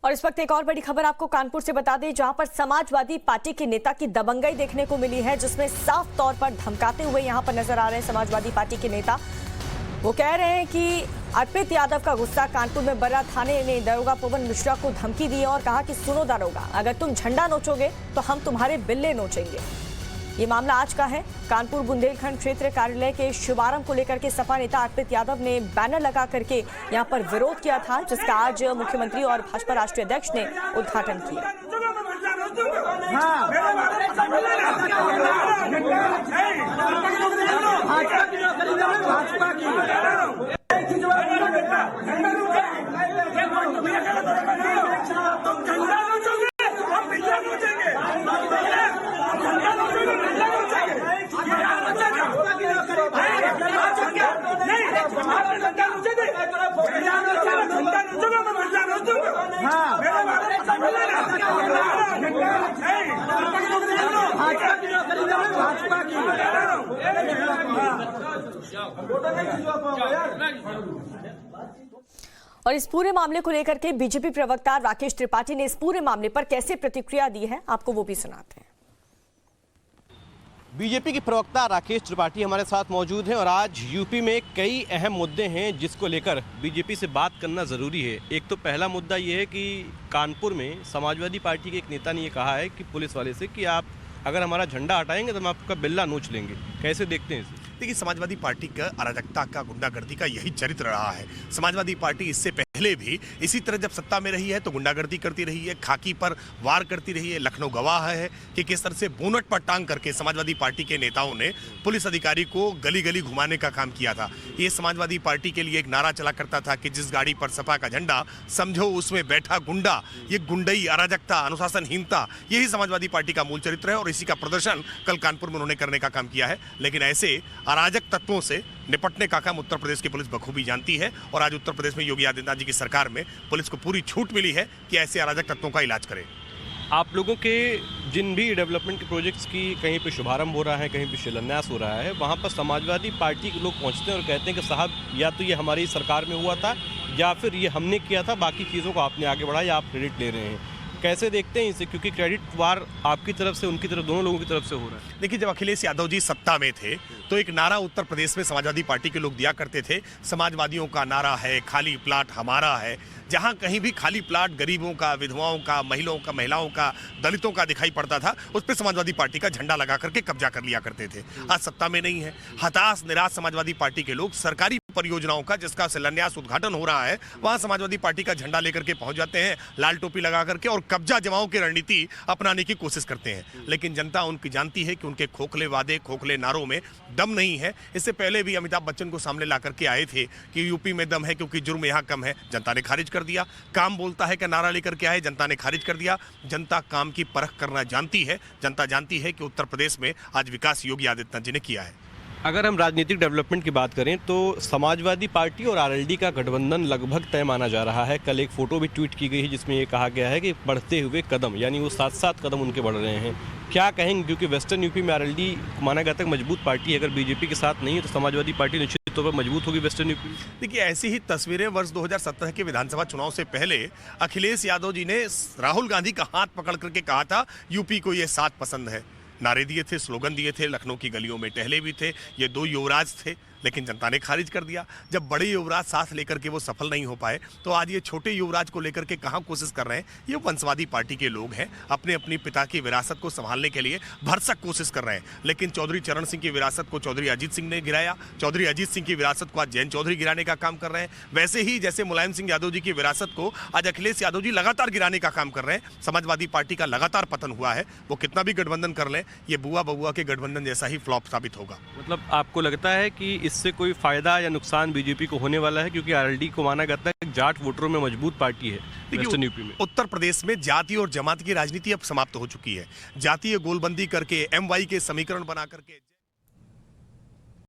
और इस वक्त एक और बड़ी खबर आपको कानपुर से बता दें, जहां पर समाजवादी पार्टी के नेता की दबंगई देखने को मिली है, जिसमें साफ तौर पर धमकाते हुए यहां पर नजर आ रहे हैं समाजवादी पार्टी के नेता। वो कह रहे हैं कि अर्पित यादव का गुस्सा कानपुर में बर्रा थाने ने दरोगा पवन मिश्रा को धमकी दी और कहा कि सुनो दरोगा, अगर तुम झंडा नोचोगे तो हम तुम्हारे बिल्ले नोचेंगे। ये मामला आज का है। कानपुर बुंदेलखंड क्षेत्र कार्यालय के शुभारंभ को लेकर के सपा नेता अर्पित यादव ने बैनर लगा करके यहां पर विरोध किया था, जिसका आज मुख्यमंत्री और भाजपा राष्ट्रीय अध्यक्ष ने उद्घाटन किया। और इस पूरे मामले को लेकर के बीजेपी प्रवक्ता राकेश त्रिपाठी ने इस पूरे मामले पर कैसे प्रतिक्रिया दी है, आपको वो भी सुनाते हैं। बीजेपी के प्रवक्ता राकेश त्रिपाठी हमारे साथ मौजूद हैं और आज यूपी में कई अहम मुद्दे हैं जिसको लेकर बीजेपी से बात करना ज़रूरी है। एक तो पहला मुद्दा ये है कि कानपुर में समाजवादी पार्टी के एक नेता ने ये कहा है कि पुलिस वाले से कि आप अगर हमारा झंडा हटाएंगे तो हम आपका बिल्ला नोच लेंगे। कैसे देखते हैं इसे? देखिए, समाजवादी पार्टी का अराजकता का, गुंडागर्दी का यही चरित्र रहा है। समाजवादी पार्टी इससे पहले भी इसी तरह जब सत्ता में रही है तो गुंडागर्दी करती रही है, खाकी पर वार करती रही है। लखनऊ गवाह है कि किस तरह से बोनट पर टांग करके समाजवादी पार्टी के नेताओं ने पुलिस अधिकारी को गली गली घुमाने का काम किया था। ये समाजवादी पार्टी के लिए एक नारा चला करता था कि जिस गाड़ी पर सपा का झंडा, समझो उसमें बैठा गुंडा। ये गुंडई, अराजकता, अनुशासनहीनता, यही समाजवादी पार्टी का मूल चरित्र है और इसी का प्रदर्शन कल कानपुर में उन्होंने करने का काम किया है। लेकिन ऐसे अराजक तत्वों से निपटने का काम उत्तर प्रदेश की पुलिस बखूबी जानती है और आज उत्तर प्रदेश में योगी आदित्यनाथ जी की सरकार में पुलिस को पूरी छूट मिली है कि ऐसे अराजक तत्वों का इलाज करे। आप लोगों के जिन भी डेवलपमेंट के प्रोजेक्ट्स की कहीं पे शुभारंभ हो रहा है, कहीं पे शिलान्यास हो रहा है, वहाँ पर समाजवादी पार्टी के लोग पहुँचते हैं और कहते हैं कि साहब या तो ये हमारी सरकार में हुआ था या फिर ये हमने किया था, बाकी चीज़ों को आपने आगे बढ़ाया, आप क्रेडिट ले रहे हैं। कैसे देखते हैं इसे, क्योंकि क्रेडिट वार आपकी तरफ से, उनकी तरफ, दोनों लोगों की तरफ से हो रहा है? देखिए, जब अखिलेश यादव जी सत्ता में थे तो एक नारा उत्तर प्रदेश में समाजवादी पार्टी के लोग दिया करते थे, समाजवादियों का नारा है खाली प्लाट हमारा है। जहां कहीं भी खाली प्लाट गरीबों का, विधवाओं का, महिलाओं का, दलितों का दिखाई पड़ता था, उस पर समाजवादी पार्टी का झंडा लगा करके कब्जा कर लिया करते थे। आज सत्ता में नहीं है, हताश निराश समाजवादी पार्टी के लोग सरकारी परियोजनाओं का, जिसका शिलान्यास उद्घाटन हो रहा है, वहां समाजवादी पार्टी का झंडा लेकर के पहुंच जाते हैं, लाल टोपी लगा करके, और कब्जा जमाओं की रणनीति अपनाने की कोशिश करते हैं। लेकिन जनता उनकी जानती है कि उनके खोखले वादे, खोखले नारों में दम नहीं है। इससे पहले भी अमिताभ बच्चन को सामने ला करके आए थे कि यूपी में दम है क्योंकि जुर्म यहाँ कम है, जनता ने खारिज कर दिया। काम बोलता है कि नारा लेकर के आए, जनता ने खारिज कर दिया। जनता काम की परख करना जानती है। जनता जानती है कि उत्तर प्रदेश में आज विकास योगी आदित्यनाथ जी ने किया है। अगर हम राजनीतिक डेवलपमेंट की बात करें तो समाजवादी पार्टी और आरएलडी का गठबंधन लगभग तय माना जा रहा है। कल एक फोटो भी ट्वीट की गई है जिसमें ये कहा गया है कि बढ़ते हुए कदम, यानी वो 7-7 कदम उनके बढ़ रहे हैं। क्या कहेंगे, क्योंकि वेस्टर्न यूपी में आरएलडी माना जाता है मजबूत पार्टी है, अगर बीजेपी के साथ नहीं है तो समाजवादी पार्टी निश्चित तौर पर मजबूत होगी वेस्टर्न यूपी। देखिए, ऐसी ही तस्वीरें वर्ष 2017 के विधानसभा चुनाव से पहले अखिलेश यादव जी ने राहुल गांधी का हाथ पकड़ करके कहा था यूपी को ये 7 पसंद है। नारे दिए थे, स्लोगन दिए थे, लखनऊ की गलियों में टहले भी थे। ये 2 युवराज थे, लेकिन जनता ने खारिज कर दिया। जब बड़े युवराज साथ लेकर के वो सफल नहीं हो पाए तो आज ये छोटे युवराज को लेकर के कहाँ कोशिश कर रहे हैं। ये वंशवादी पार्टी के लोग हैं, अपने अपनी पिता की विरासत को संभालने के लिए भरसक कोशिश कर रहे हैं। लेकिन चौधरी चरण सिंह की विरासत को चौधरी अजीत सिंह ने गिराया, चौधरी अजीत सिंह की विरासत को आज जयंत चौधरी गिराने का काम कर रहे हैं। वैसे ही जैसे मुलायम सिंह यादव जी की विरासत को आज अखिलेश यादव जी लगातार गिराने का काम कर रहे हैं। समाजवादी पार्टी का लगातार पतन हुआ है। वो कितना भी गठबंधन कर लें, ये बुआ बबुआ के गठबंधन जैसा ही फ्लॉप साबित होगा। मतलब आपको लगता है कि इससे कोई फायदा या नुकसान बीजेपी को होने वाला है, क्योंकि आरएलडी को माना जाता है जाट वोटरों में मजबूत पार्टी है वेस्टर्न यूपी में? उत्तर प्रदेश में जाति और जमात की राजनीति अब समाप्त हो चुकी है। जातीय गोलबंदी करके, एमवाई के समीकरण बना करके